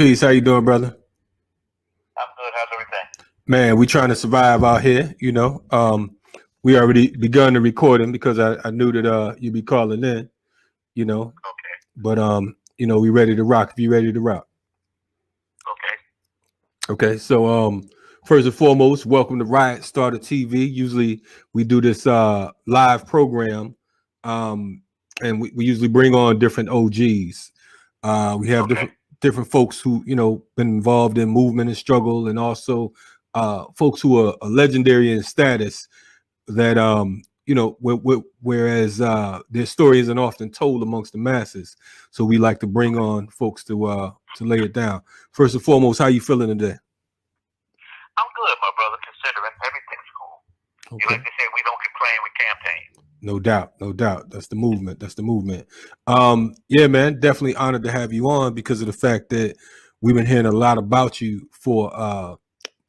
Peace. How you doing, brother? I'm good. How's everything? Man, we trying to survive out here. We already begun the recording because I knew that you'd be calling in. Okay. But we ready to rock. If you ready to rock. Okay. Okay. So first and foremost, welcome to Riot Starter TV. Usually we do this live program, and we usually bring on different OGs. We have different folks who been involved in movement and struggle, and also folks who are legendary in status that whereas their story isn't often told amongst the masses. So we like to bring on folks to lay it down. First and foremost, how you feeling today? I'm good, my brother. Considering everything's cool. Okay. Like they say, we don't complain, we campaign. No doubt. That's the movement. Yeah, man, definitely honored to have you on because of the fact that we've been hearing a lot about you for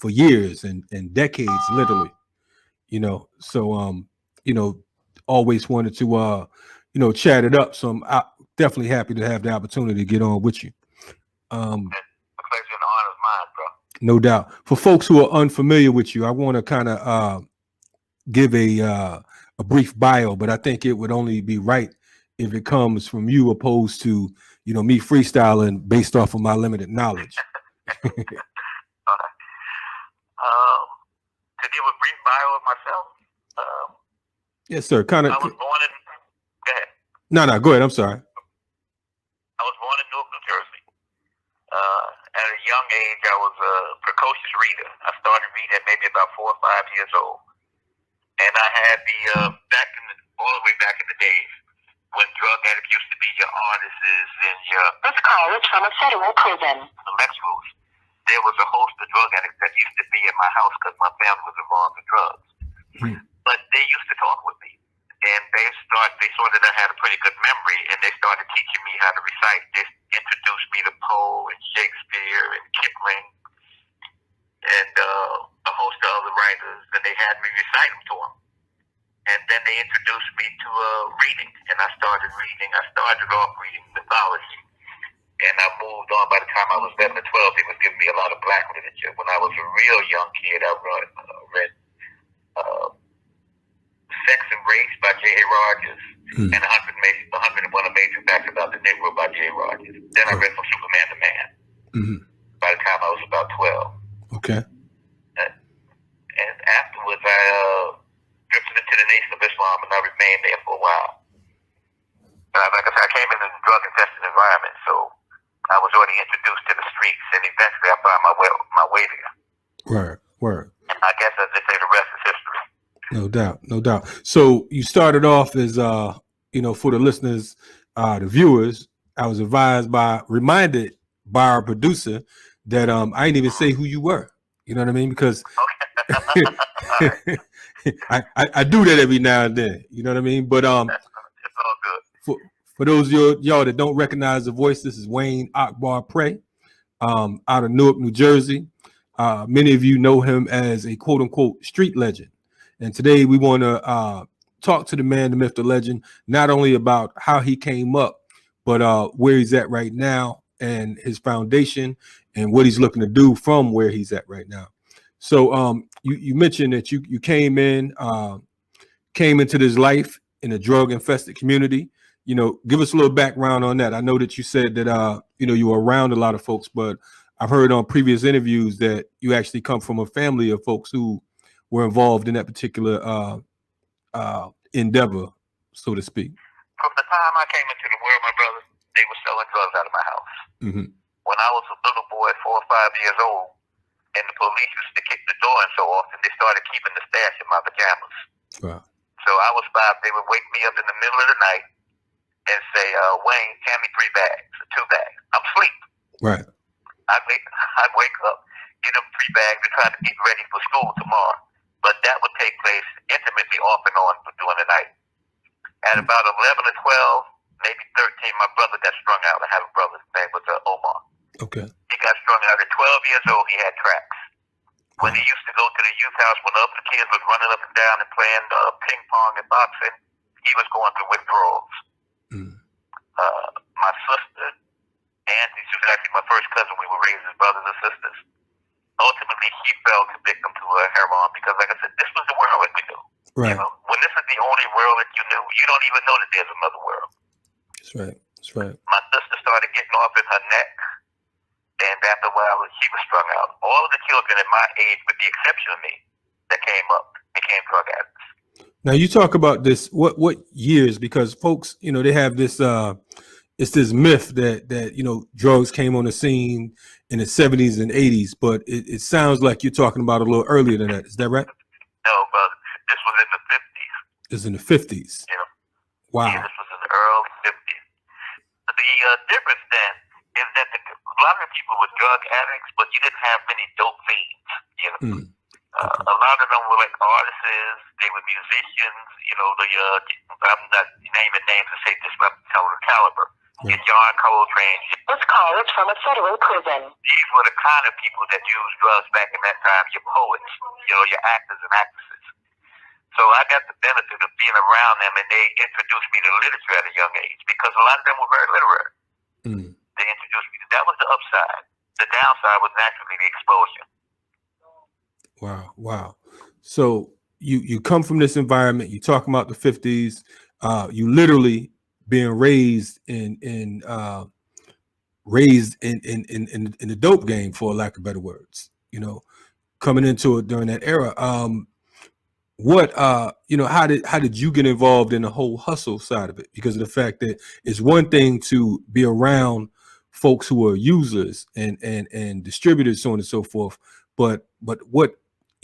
years and decades, literally. So always wanted to chat it up. So I'm definitely happy to have the opportunity to get on with you. The pleasure and the honor is mine, bro. No doubt. For folks who are unfamiliar with you, I want to kind of give a brief bio, but I think it would only be right if it comes from you opposed to me freestyling based off of my limited knowledge. To give a brief bio of myself. Yes, sir. Kind of. I was born in. Go ahead. No, go ahead. I'm sorry. I was born in Newark, New Jersey. At a young age, I was a precocious reader. I started reading at maybe about 4 or 5 years old. And I had all the way back in the days when drug addicts used to be your artists and your. This call is from a federal prison. Intellectuals. There was a host of drug addicts that used to be in my house because my family was involved in drugs. But they used to talk with me, and they saw that I had a pretty good memory, and they started teaching me how to recite. They introduced me to Poe and Shakespeare and Kipling and a host of other writers, and they had me recite them to them. And then they introduced me to reading, and I started reading. I started off reading mythology, and I moved on. By the time I was 11 or 12, they was giving me a lot of black literature. When I was a real young kid, I read Sex and Race by J.A. Rogers and 101 Amazing Facts About the Negro by J.A. Rogers. Then I read From Superman to Man by the time I was about 12. Okay. And afterwards, I drifted into the Nation of Islam, and I remained there for a while. Like I said, I came in a drug-infested environment, so I was already introduced to the streets, and eventually I found my way there. Word. And I guess as they say, the rest is history. No doubt. So you started off as for the listeners, the viewers, I was reminded by our producer that I didn't even say who you were. You know what I mean? Because I do that every now and then. You know what I mean? But it's all good. For those of y'all that don't recognize the voice, this is Wayne Akbar Pray, out of Newark, New Jersey. Many of you know him as a quote unquote street legend. And today we want to talk to the man, the myth, the legend, not only about how he came up, but where he's at right now and his foundation and what he's looking to do from where he's at right now. So you mentioned that you came into this life in a drug-infested community. Give us a little background on that. I know that you said that you were around a lot of folks, but I've heard on previous interviews that you actually come from a family of folks who were involved in that particular endeavor, so to speak. From the time I came into the world, my brother, they were selling drugs out of my house. When I was a little boy, 4 or 5 years old, and the police used to kick the door in so often, they started keeping the stash in my pajamas. Wow. So I was 5. They would wake me up in the middle of the night and say, Wayne, hand me 3 bags or 2 bags. I'm asleep. Right. I'd wake up, get them 3 bags, and try to get ready for school tomorrow. But that would take place intimately off and on during the night. At about 11 or 12, maybe 13, my brother got strung out. I have a brother. His name was Omar. Okay. He got strung out at 12 years old. He had tracks. When he used to go to the youth house, when other kids was running up and down and playing ping pong and boxing, he was going through withdrawals. My sister, aunties was actually my first cousin. We were raised as brothers and sisters. Ultimately, he fell victim to heroin because, like I said, this was the world that we knew. Right. You know, when this is the only world that you knew, you don't even know that there's another world. That's right. That's right. My sister started getting off in her neck, and after a while, she was strung out. All of the children in my age, with the exception of me, that came up became drug addicts. Now you talk about this. What years? Because folks, you know, they have this. It's this myth that drugs came on the scene in the 70s and 80s, but it sounds like you're talking about a little earlier than that. Is that right? No, brother. This was in the 50s. It's in the 50s. You know. Wow. Yeah, this was in the early 50s. The difference then is that a lot of people were drug addicts, but you didn't have many dope fiends. You know. Okay. A lot of them were like artists. They were musicians. You know, I'm not naming names to say this, but I'm telling the caliber. Right. John Coltrane. This call is from a federal prison. These were the kind of people that used drugs back in that time. Your poets, you know, your actors and actresses. So I got the benefit of being around them, and they introduced me to literature at a young age because a lot of them were very literary. They introduced me to that. Was the upside. The downside was naturally the exposure. Wow. So you come from this environment. You talk about the 50s. You literally being raised in the dope game, for lack of better words. You know, coming into it during that era. How did you get involved in the whole hustle side of it? Because of the fact that it's one thing to be around folks who are users and distributors, so on and so forth. But what,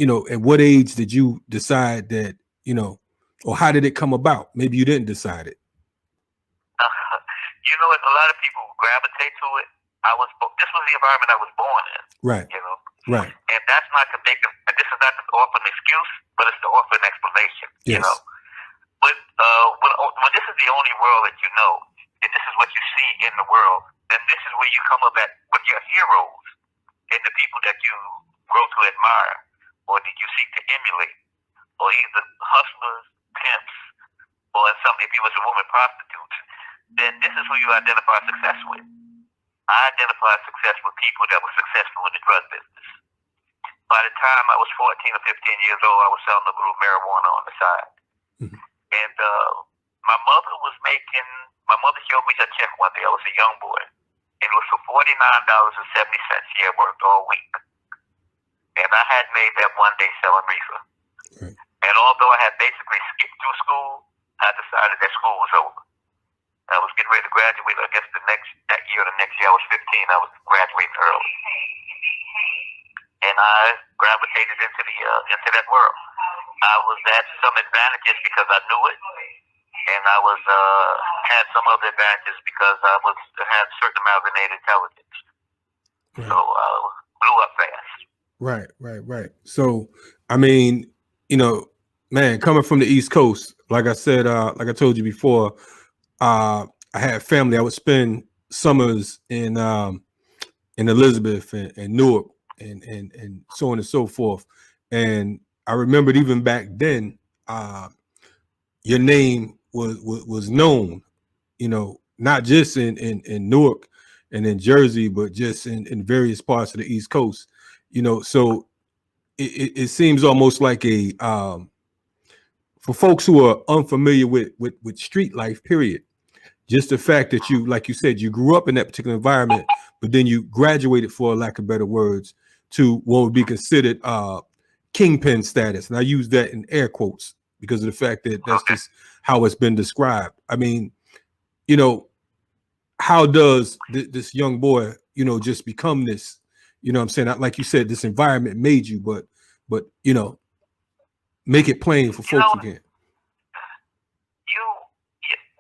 at what age did you decide that, or how did it come about? Maybe you didn't decide it. You know, a lot of people gravitate to it. This was the environment I was born in. Right. You know. Right. And that's not to make this is not to offer an excuse, but it's to offer an explanation. Yes. You know. But when this is the only world that you know, and this is what you see in the world, then this is where you come up at with your heroes and the people that you grow to admire or that you seek to emulate, or either hustlers, pimps, or if you was a woman, prostitutes. Then this is who you identify success with. I identify success with people that were successful in the drug business. By the time I was 14 or 15 years old, I was selling a little marijuana on the side. Mm-hmm. And my mother showed me her check one day. I was a young boy. And it was for $49.70. She had worked all week. And I had made that one day selling reefer. Right. And although I had basically skipped through school, I decided that school was over. I was getting ready to graduate. I guess that year or the next year, I was 15. I was graduating early, and I gravitated into that world. I was at some advantages because I knew it, and I was had some other advantages because I had a certain amount of innate intelligence. Right. So blew up fast. Right. So I mean, man, coming from the East Coast, like I said, like I told you before. I had family. I would spend summers in Elizabeth and Newark and so on and so forth. And I remembered even back then, your name was known, not just in Newark and in Jersey, but just in various parts of the East Coast. So it seems almost like for folks who are unfamiliar with street life, period. Just the fact that you, like you said, you grew up in that particular environment, but then you graduated, for lack of better words, to what would be considered kingpin status. And I use that in air quotes because of the fact that that's just how it's been described. I mean, how does this young boy, just become this, what I'm saying? Like you said, this environment made you, but make it plain for folks again.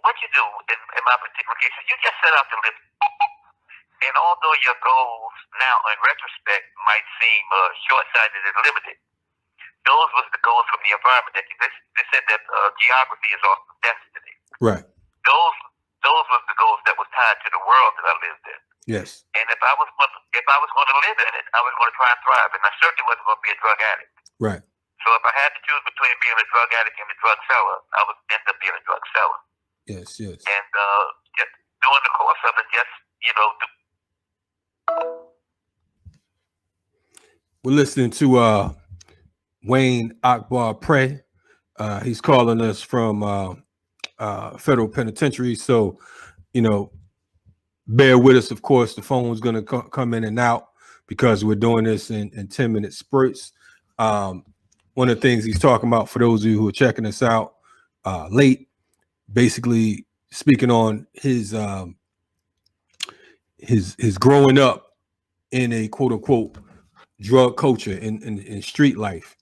What you do in my particular case is you just set out to live. And although your goals now, in retrospect, might seem short-sighted and limited, those was the goals from the environment. They said that geography is also destiny. Right. Those was the goals that was tied to the world that I lived in. Yes. And if I was going to live in it, I was going to try and thrive, and I certainly wasn't going to be a drug addict. Right. So if I had to choose between being a drug addict and a drug seller, I would end up being a drug seller. Yes. And just during the course of it, just We're listening to Wayne Akbar Pray. He's calling us from federal penitentiary. So, bear with us. Of course, the phone's going to come in and out because we're doing this in 10-minute spurts. One of the things he's talking about, for those of you who are checking us out late, basically speaking on his growing up in a quote unquote drug culture in street life.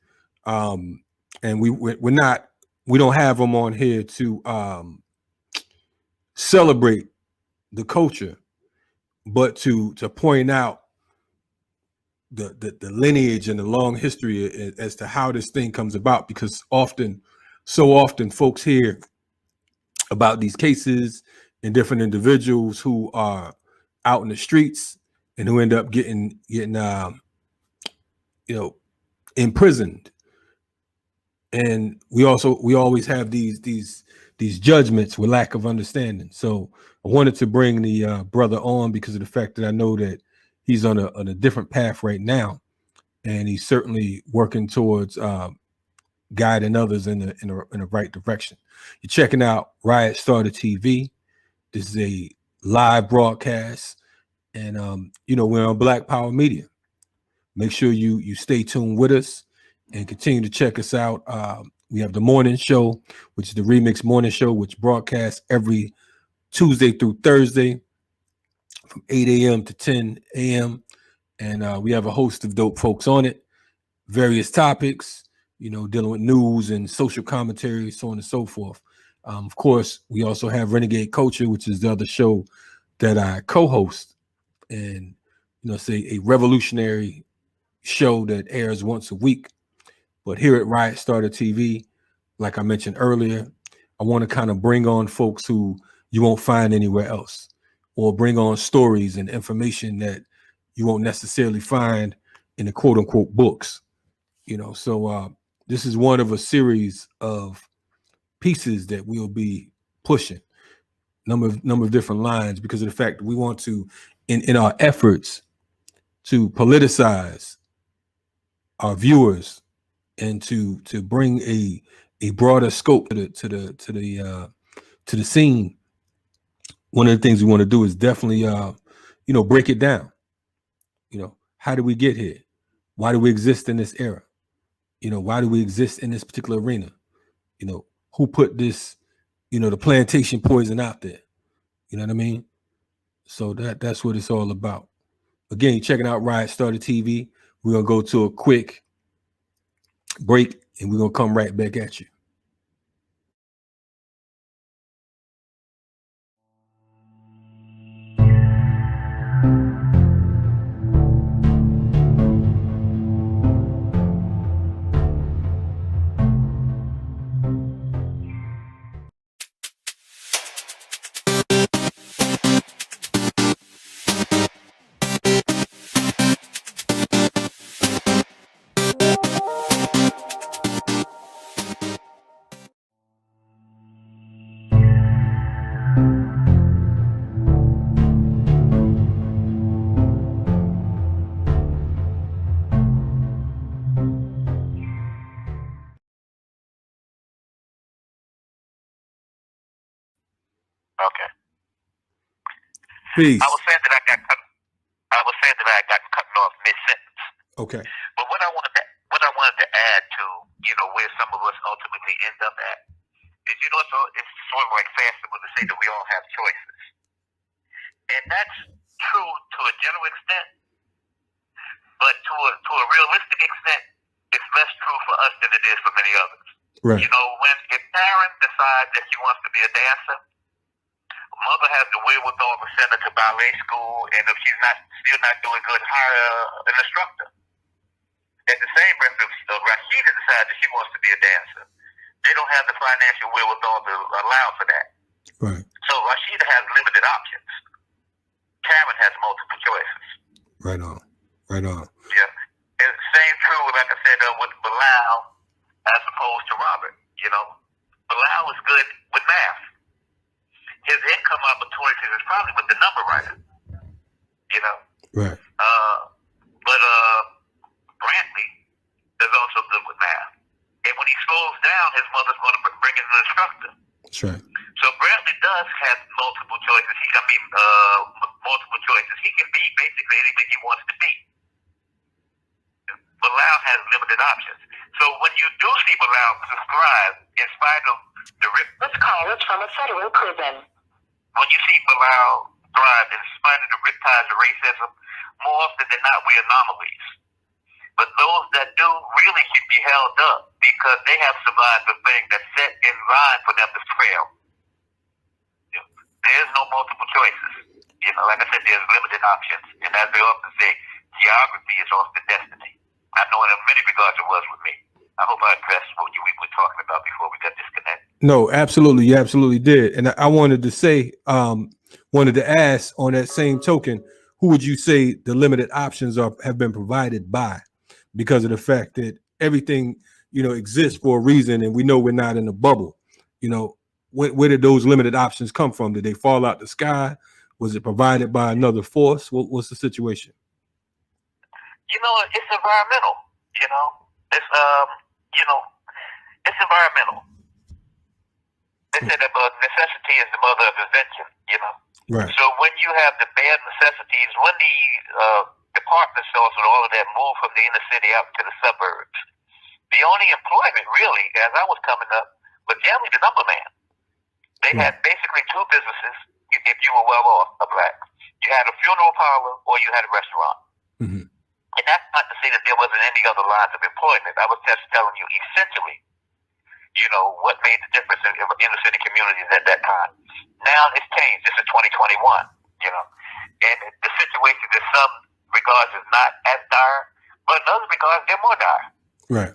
And we don't have him on here to celebrate the culture, but to point out the lineage and the long history as to how this thing comes about, because so often folks hear about these cases and different individuals who are out in the streets and who end up getting imprisoned. And we always have these judgments with lack of understanding. So I wanted to bring the brother on because of the fact that I know that he's on a different path right now, and he's certainly working towards guiding others in the right direction. You're checking out Riot Starter TV. This is a live broadcast, and we're on Black Power Media. Make sure you stay tuned with us and continue to check us out. We have the morning show, which is the Remix Morning Show, which broadcasts every Tuesday through Thursday from 8 a.m. to 10 a.m. And we have a host of dope folks on it, various topics, dealing with news and social commentary, so on and so forth. Of course, we also have Renegade Culture, which is the other show that I co-host. And, it's a revolutionary show that airs once a week. But here at Riot Starter TV, like I mentioned earlier, I want to kind of bring on folks who you won't find anywhere else, or bring on stories and information that you won't necessarily find in the quote unquote books. So this is one of a series of pieces that we'll be pushing, number of different lines, because of the fact that we want to, in our efforts to politicize our viewers and to bring a broader scope to the scene. One of the things we want to do is definitely break it down. How did we get here? Why do we exist in this era? Why do we exist in this particular arena? Who put this, the plantation poison out there? You know what I mean? So that's what it's all about. Again, you're checking out Riot Starter TV. We're gonna go to a quick break, and we're gonna come right back at you. Okay. Peace. I was saying that I got cut off mid-sentence. Okay. But what I wanted to add to, where some of us ultimately end up at is, so it's sort of like fashionable to say that we all have choices. And that's true to a general extent, but to a realistic extent, it's less true for us than it is for many others. Right. If Karen decides that she wants to be a dancer, mother has the wherewithal to send her to ballet school, and if she's still not doing good, hire an instructor. At the same breath, if Rashida decides that she wants to be a dancer, they don't have the financial wherewithal to allow for that. Right. So Rashida has limited options. Karen has multiple choices. Right on. Yeah. And same true, like I said, with Bilal as opposed to Robert. Bilal is good with math. His income opportunities is probably with the number writer. Right. But Brantley is also good with math. And when he slows down, his mother's going to bring in an instructor. That's right. So Brantley does have multiple choices. Multiple choices. He can be basically anything he wants to be. Bilal has limited options. So when you do see Bilal subscribe, in spite of the This call is from a federal prison. when you see Bilal thrive in spite of the riptides of racism, more often than not, we're anomalies. But those that do really should be held up because they have survived the thing that's set in line for them to fail. There's no multiple choices. Like I said, there's limited options. And as they often say, geography is often destiny. I know in many regards it was with me. I hope I addressed what we were talking about before we got disconnected. No, absolutely. You absolutely did. And I wanted to say, wanted to ask on that same token, who would you say the limited options have been provided by? Because of the fact that everything, exists for a reason, and we know we're not in a bubble. Where did those limited options come from? Did they fall out the sky? Was it provided by another force? What's the situation? It's environmental. It's environmental. They said that necessity is the mother of invention. Right. So when you have the bare necessities, when the department stores and all of that moved from the inner city out to the suburbs, the only employment really, as I was coming up, was generally the number man. They had basically two businesses. If you were well off, a black, you had a funeral parlor or you had a restaurant. Mm-hmm. And that's not to say that there wasn't any other lines of employment. I was just telling you essentially, what made the difference in inner city communities at that time. Now it's changed. This is 2021, and the situation in some regards is not as dire, but in other regards they're more dire. Right.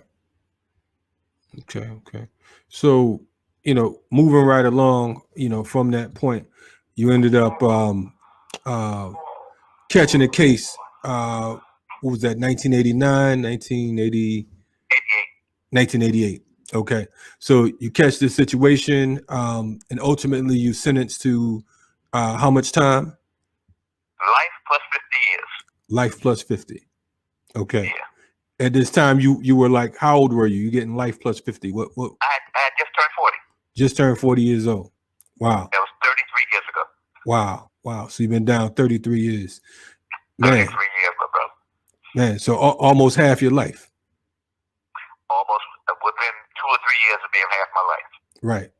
Okay. So, moving right along, from that point, you ended up catching a case. What was that? 1989, 1980, 1988. Okay. So you catch this situation, and ultimately you sentenced to how much time? Life plus 50 years. Life plus 50. Okay. Yeah. At this time, you were like, how old were you? You getting life plus 50? What? I had just turned 40. Just turned 40 years old. Wow. That was 33 years ago. Wow. So you've been down 33 years. 33 years, my brother. Man, so almost half your life. Almost within 2 or 3 years of being half my life. Right.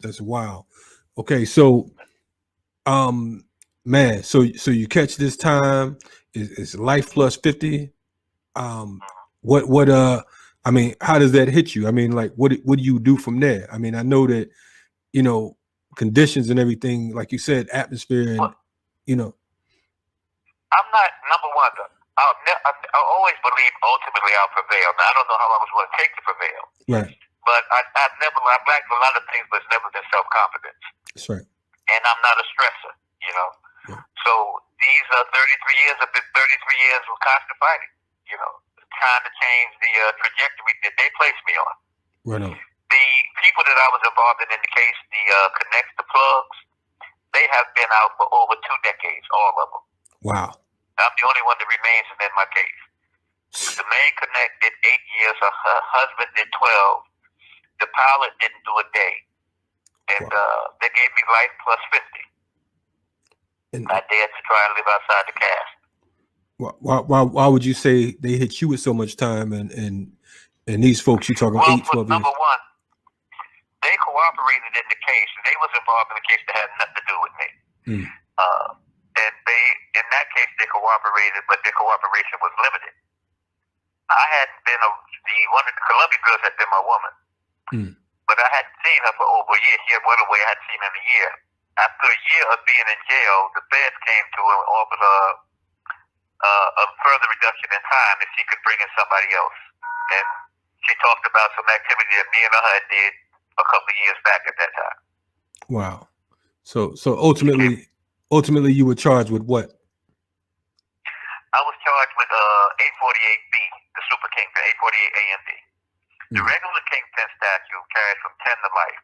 That's wild. Okay, so man, so you catch this time, it's life plus 50. How does that hit you? Like what do you do from there? I know that conditions and everything, like you said, atmosphere and I'm not number one. I always believe ultimately I'll prevail. Now I don't know how long it's going to take to prevail. Right. But I've lacked a lot of things, but it's never been self-confidence. That's right. And I'm not a stressor, Yeah. So these 33 years have been 33 years of constant fighting, trying to change the trajectory that they placed me on. Right on. The people that I was involved in the case, the connects, the plugs, they have been out for over 2 decades, all of them. Wow. I'm the only one that remains in my case. The main connect did 8 years, her husband did 12. The pilot didn't do a day. And they gave me life plus 50. And I dared to try and live outside the cast. Why would you say they hit you with so much time and these folks you talking 8, 12 years? Number one, they cooperated in the case. They was involved in the case that had nothing to do with me. And they, in that case, they cooperated, but their cooperation was limited. I hadn't been one of the Columbia girls had been my woman, but I hadn't seen her for over a year. She had run away. I hadn't seen her in a year. After a year of being in jail, the feds came to her and offered her a further reduction in time if she could bring in somebody else. And she talked about some activity that me and her did a couple of years back at that time. Wow. So ultimately you were charged with what? I was charged with 848B, the Super Kingpin, 848 A and B. The regular Kingpin statute carries from 10 to life.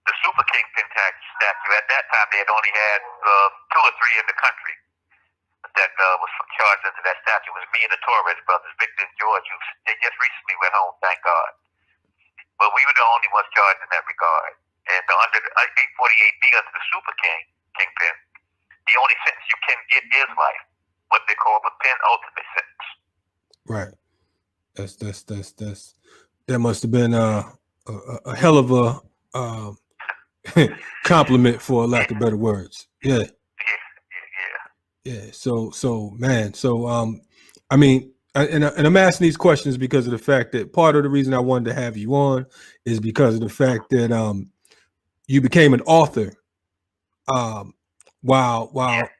The Super Kingpin statute, at that time, they had only had 2 or 3 in the country. that was charged under that statute was me and the Torres brothers, Victor and George, who they just recently went home, thank God. But we were the only ones charged in that regard. And under the 848B, under the Super Kingpin, the only sentence you can get is life, what they call the penultimate sentence. Right. That must have been a hell of a compliment, for a lack of better words. Yeah. So man, I mean, and I'm asking these questions because of the fact that part of the reason I wanted to have you on is because of the fact that you became an author while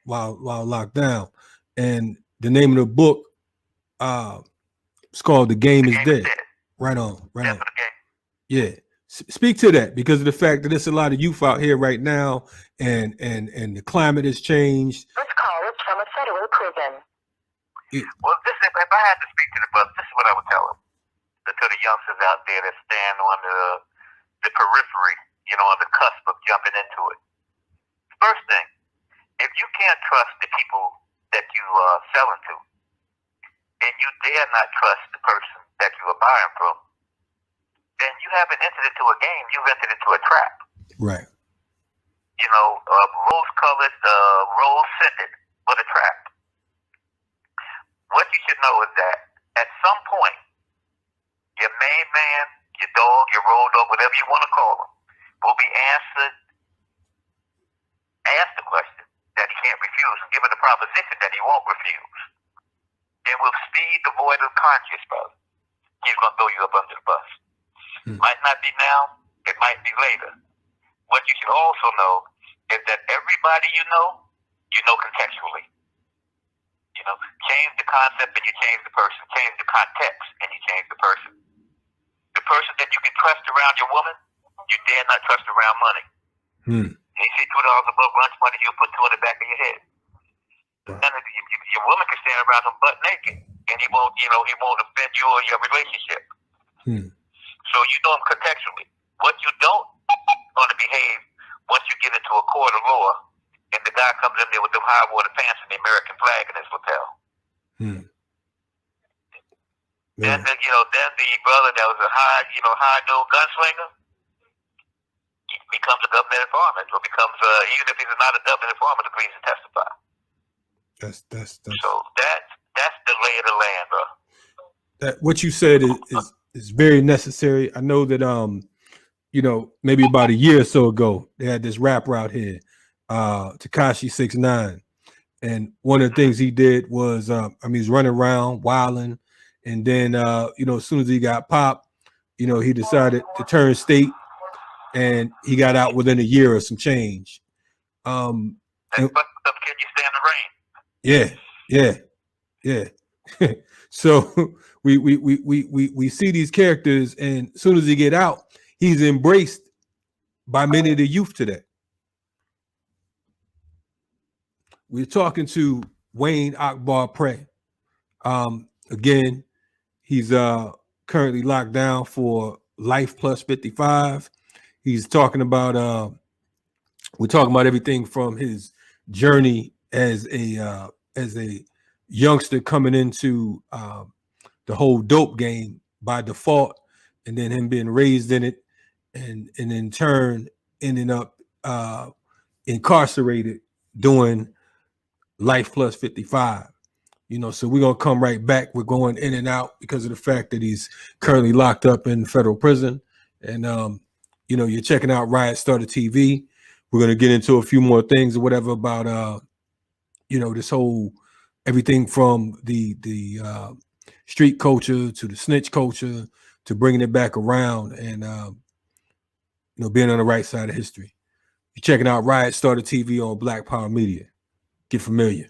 locked down, and the name of the book it's called "The Game Is Dead." Right on. Yeah. Speak to that, because of the fact that there's a lot of youth out here right now, and the climate has changed. This call is from a federal prison. Well, if I had to speak to the brothers, this is what I would tell them. To the youngsters out there that stand on the periphery, on the cusp of jumping into it. First thing, if you can't trust the people that you are selling to, and you dare not trust the person that you are buying from, then you haven't entered into a game, you've entered into a trap. Right. Rose-colored, rose-scented, but a trap. What you should know is that at some point, your main man, your dog, your road dog, whatever you want to call him, will be asked the question that he can't refuse, and given the proposition that he won't refuse. And will speed the void of conscience, brother. He's going to throw you up under the bus. Might not be now, it might be later. What you should also know is that everybody you know contextually. Change the concept and you change the person. Change the context and you change the person. The person that you can trust around your woman, you dare not trust around money. He say $2 above lunch money, you'll put two in the back of your head. Right. And your woman can stand around him butt naked, and he won't offend you or your relationship. So you know him contextually. What you don't want to behave once you get into a court of law, and the guy comes in there with the high water pants and the American flag in his lapel. Then the brother that was a high noon gunslinger, he becomes a government informant, or becomes even if he's not a government informant, agrees to testify. That's so that's the lay of the land, bro. That what you said is very necessary. I know that maybe about a year or so ago, they had this rapper out here, Tekashi 6ix9ine, and one of the things he did was he's running around wilding, and then as soon as he got popped, he decided to turn state, and he got out within a year or some change. Can you stand the rain? Yeah. So we see these characters, and as soon as he get out, he's embraced by many of the youth today. We're talking to Wayne Akbar Pray. Again, he's currently locked down for life plus 55. He's talking about we're talking about everything from his journey as a youngster coming into the whole dope game by default, and then him being raised in it, and in turn ending up incarcerated doing life plus 55. So we're gonna come right back. We're going in and out because of the fact that he's currently locked up in federal prison. And you're checking out Riot Started TV. We're gonna get into a few more things or whatever about this whole everything from the street culture to the snitch culture to bringing it back around, and being on the right side of history. You're checking out Riot Started TV on Black Power Media. Get familiar.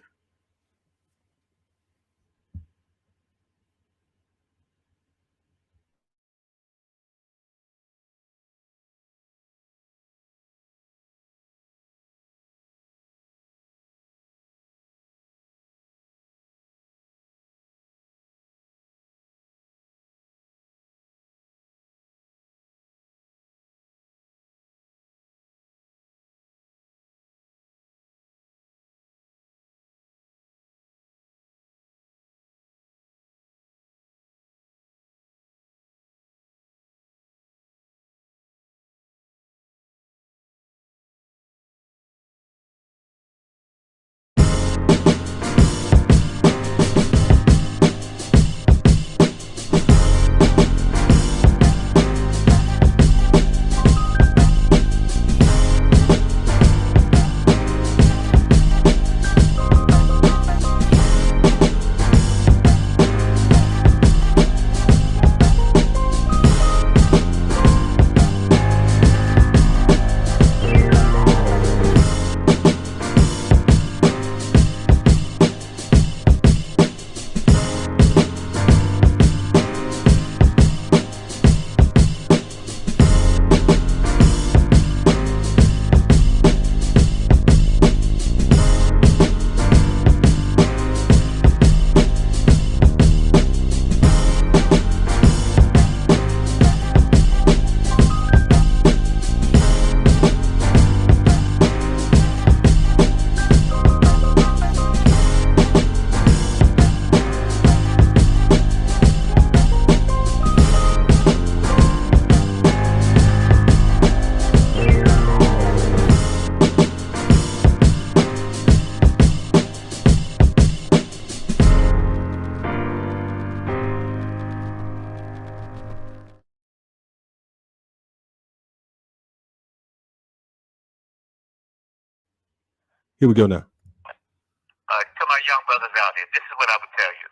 Here we go now. To my young brothers out here, this is what I would tell you.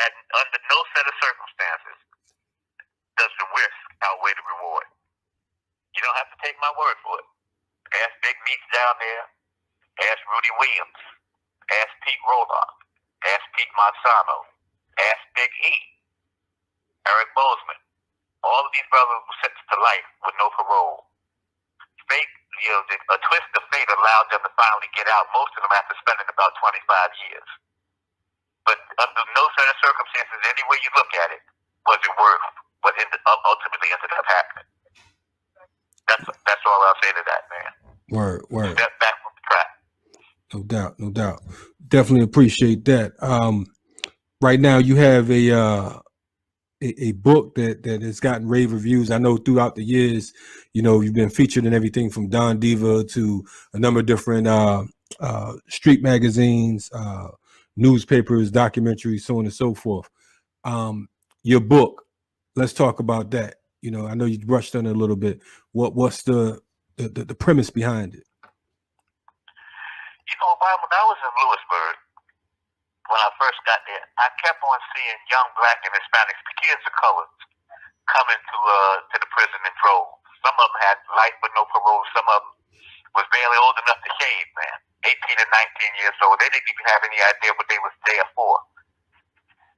And under no set of circumstances does the risk outweigh the reward. You don't have to take my word for it. Ask Big Meats down there. Ask Rudy Williams. Ask Pete Roloff. Ask Pete Monsanto. Ask Big E. Eric Bozeman. All of these brothers were sentenced to life with no parole. Fate, a twist of fate allowed them to finally get out. Most of them after spending about 25 years. But under no set of circumstances, any way you look at it, was it worth what ultimately ended up happening. That's all I'll say to that, man. Word. Step back from the track. No doubt. Definitely appreciate that. Right now you have a book that has gotten rave reviews. I know throughout the years, you've been featured in everything from Don Diva to a number of different street magazines, newspapers, documentaries, so on and so forth. Your book, let's talk about that. I know you brushed on it a little bit. What's the premise behind it? When I was in Lewisburg, when I first got there, I kept on seeing young Black and Hispanics, kids of color, coming to the prison in droves. Some of them had life with no parole. Some of them was barely old enough to shave, man. 18 and 19 years old. They didn't even have any idea what they was there for.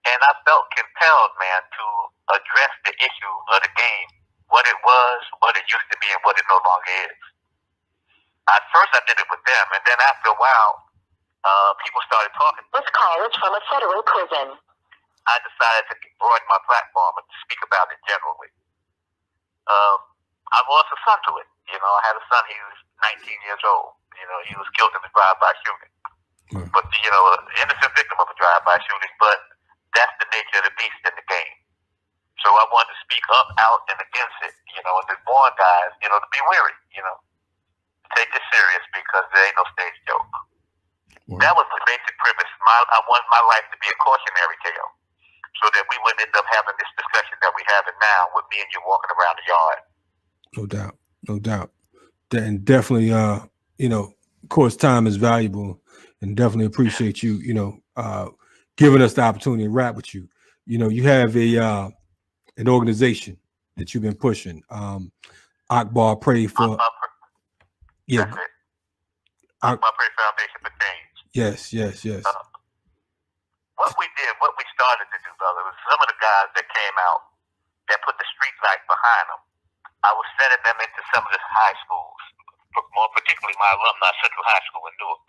And I felt compelled, man, to address the issue of the game, what it was, what it used to be, and what it no longer is. At first, I did it with them, and then after a while, people started talking. This call is from a federal prison. I decided to broaden my platform and speak about it generally. I lost a son to it. I had a son, he was 19 years old. He was killed in a drive-by shooting. But, an innocent victim of a drive-by shooting, but that's the nature of the beast in the game. So I wanted to speak up, out, and against it, and the born guys, to be wary, take this serious because there ain't no stage joke. That was the basic premise. I wanted my life to be a cautionary tale so that we wouldn't end up having this discussion that we're having now with me and you walking around the yard. No doubt. And definitely, of course, time is valuable, and definitely appreciate you, giving us the opportunity to rap with you. You have an organization that you've been pushing, Akbar Pray for. Akbar Pray Foundation for Change. Yes. What we started to do, brother, was some of the guys that came out that put the street light behind them. I was sending them into some of the high schools, more particularly my alumni Central High School in Newark,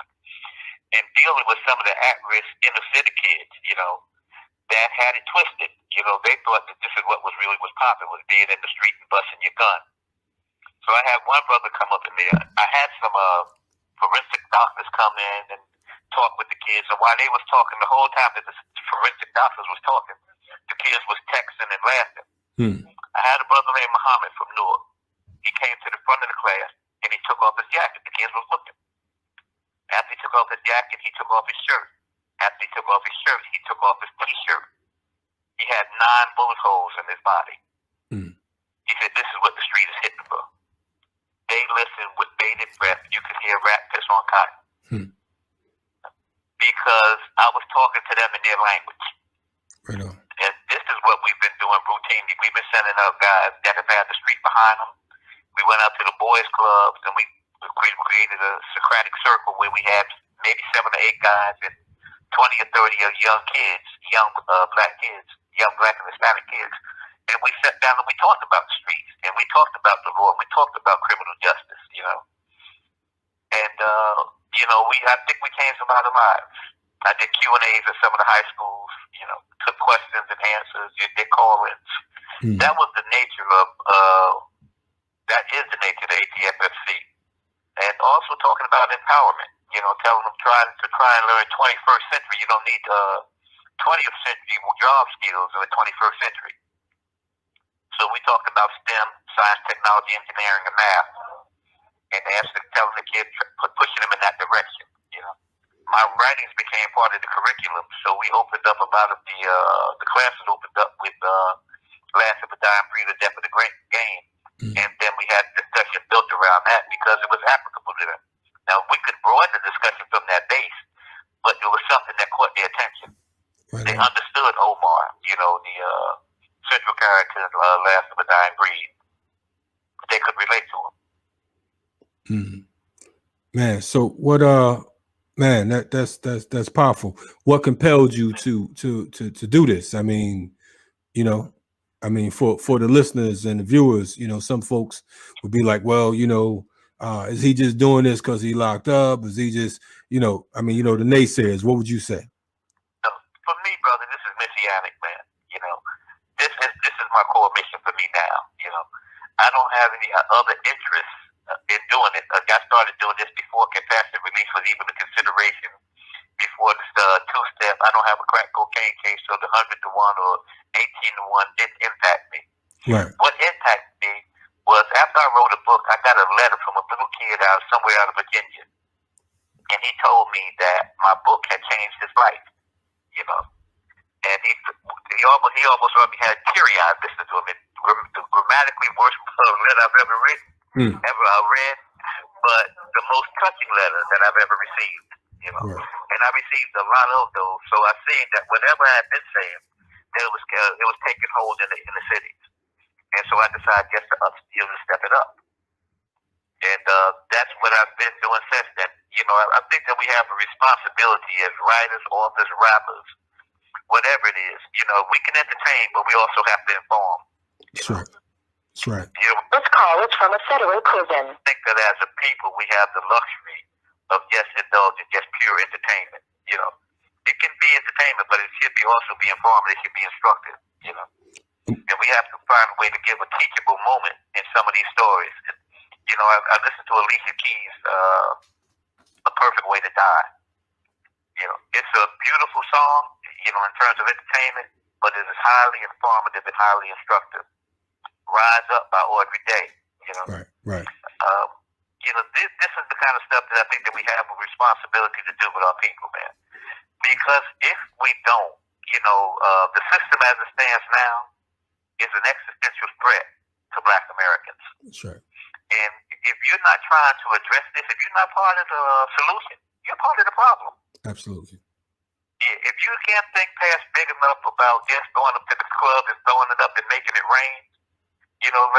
and dealing with some of the at-risk inner-city kids, that had it twisted. They thought that this is what was popping, was being in the street and busting your gun. So I had one brother come up in there. I had some forensic doctors come in and talk with the kids, and while they was talking, the whole time that the forensic doctors was talking, the kids was texting and laughing. I had a brother named Muhammad from Newark. He came to the front of the class and he took off his jacket. The kids was looking. After he took off his jacket, he took off his shirt. After he took off his shirt, he took off his t-shirt. He had 9 bullet holes in his body. He said, "This is what the street is hitting for." They listened with bated breath. You could hear rat piss on cotton. Because I was talking to them in their language. Right on. And this is what we've been doing routinely. We've been sending out guys that have had the street behind them. We went out to the boys' clubs and we created a Socratic circle where we had maybe 7 or 8 guys and 20 or 30 of young kids, young Black kids, young Black and Hispanic kids. And we sat down and we talked about the streets and we talked about the law and we talked about criminal justice, And, I think we changed a lot of lives. I did Q&As at some of the high schools, took questions and answers, did call-ins. That was the nature of, that is the nature of the ATFFC. And also talking about empowerment, telling them try and learn 21st century. You don't need 20th century job skills in the 21st century. So we talked about STEM, science, technology, engineering, and math. And telling the kids, pushing them in that direction, My writings became part of the curriculum, so we opened up about the classes opened up with Last of a Dime Free, The Death of the Great Game. And then we had a discussion built around that because it was applicable to them. Now, we could broaden the discussion characters, last of a dying breed. They could relate to him. Man, so what? Man, that's powerful. What compelled you to do this? I mean, for the listeners and the viewers, some folks would be like, well, is he just doing this because he locked up? Is he just, the naysayers? What would you say? So for me, brother, this is messianic, man. This is my core mission for me now. I don't have any other interests in doing it. I started doing this before compassionate release was even a consideration. Before the two-step, I don't have a crack cocaine case, so the 100 to 1 or 18 to 1 didn't impact me. Right. What impacted me was after I wrote a book, I got a letter from a little kid somewhere out of Virginia, and he told me that my book had changed his life. And he almost had teary eyes listening to him. It's the grammatically worst letter I've ever written, read, but the most touching letter that I've ever received. Right. And I received a lot of those. So I seen that whatever I had been saying, it was taking hold in the cities. And so I decided just to step it up. And that's what I've been doing since then. I think that we have a responsibility as writers, authors, rappers, whatever it is. We can entertain, but we also have to inform. That's right. That's right. This call is from a federal prison. I think that as a people, we have the luxury of just indulging just pure entertainment. It can be entertainment, but it should also be informative. It should be instructive. And we have to find a way to give a teachable moment in some of these stories. I listened to Alicia Keys' "A Perfect Way to Die." It's a beautiful song, in terms of entertainment, but it is highly informative and highly instructive. Rise Up by Audrey Day. Right. This is the kind of stuff that I think that we have a responsibility to do with our people, man. Because if we don't, the system as it stands now is an existential threat to Black Americans. That's right. And if you're not trying to address this, if you're not part of the solution, you're part of the problem. Absolutely. Yeah, if you can't think past big enough about just going up to the club and throwing it up and making it rain,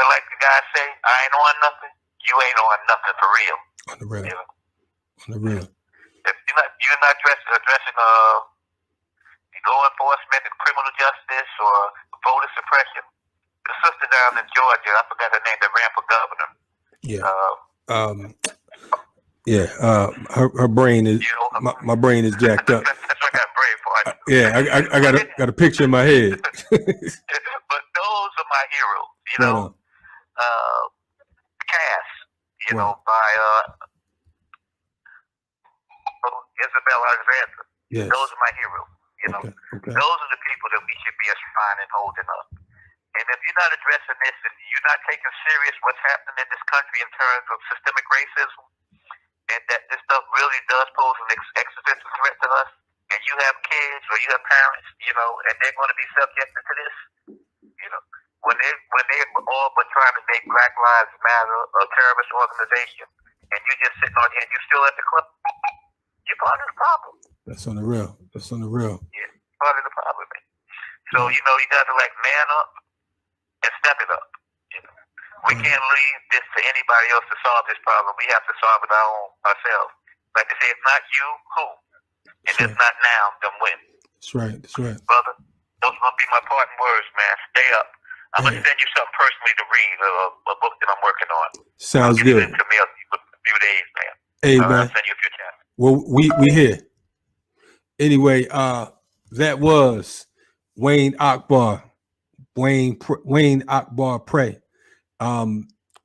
like the guys say, I ain't on nothing. You ain't on nothing for real. On the real. On the real. If you're not addressing law enforcement and criminal justice or voter suppression, the sister down in Georgia, I forgot her name, that ran for governor. Her brain is my brain is jacked up. That's what I got brain for. I got a picture in my head. But those are my heroes. Cass, by Isabel Alexander. Yes. Those are my heroes. Okay. Those are the people that we should be enshrining and holding up. And if you're not addressing this and you're not taking serious what's happening in this country in terms of systemic racism, and that this stuff really does pose an existential threat to us, and you have kids or you have parents, and they're going to be subjected to this, when they're all but trying to make Black Lives Matter a terrorist organization, and you're just sitting on here and you're still at the club, you're part of the problem. That's on the real. Yeah, part of the problem, man. So, you got to man up and step it up. We can't leave this to anybody else to solve this problem. We have to solve it ourselves. Like they say, it's not you, who? And it's not now, then when. That's right. Brother, those are going to be my parting words, man. Stay up. I'm going to send you something personally to read, a book that I'm working on. Sounds good. I'll get it to mail in a few days, man. Hey, man. I'll send you a few chapters. Well, we here. Anyway, that was Wayne Akbar Pray. A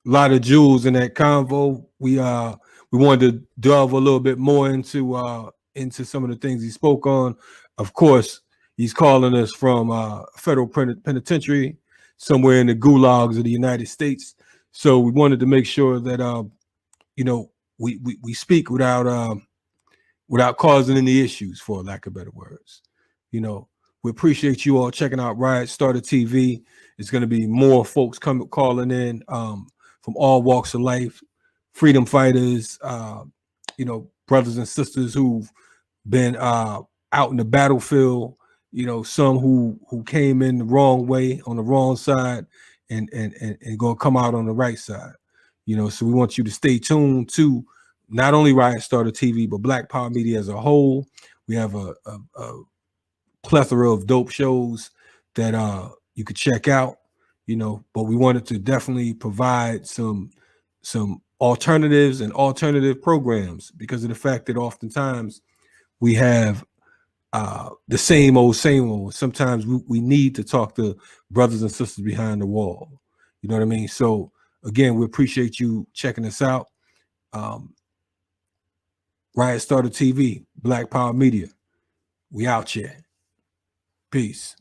lot of jewels in that convo. We wanted to delve a little bit more into some of the things he spoke on. Of course, he's calling us from federal penitentiary somewhere in the gulags of the United States. So we wanted to make sure that we speak without causing any issues, for lack of better words. We appreciate you all checking out Riot Starter TV. It's going to be more folks calling in from all walks of life, freedom fighters, brothers and sisters who've been out in the battlefield, you know, some who came in the wrong way on the wrong side and gonna come out on the right side. You know, so we want you to stay tuned to not only Riot Starter TV, but Black Power Media as a whole. We have a plethora of dope shows that you could check out, you know, but we wanted to definitely provide some alternatives and alternative programs because of the fact that oftentimes we have the same old. Sometimes we need to talk to brothers and sisters behind the wall. You know what I mean? So again, we appreciate you checking us out. Riot Starter TV, Black Power Media. We out here. Peace.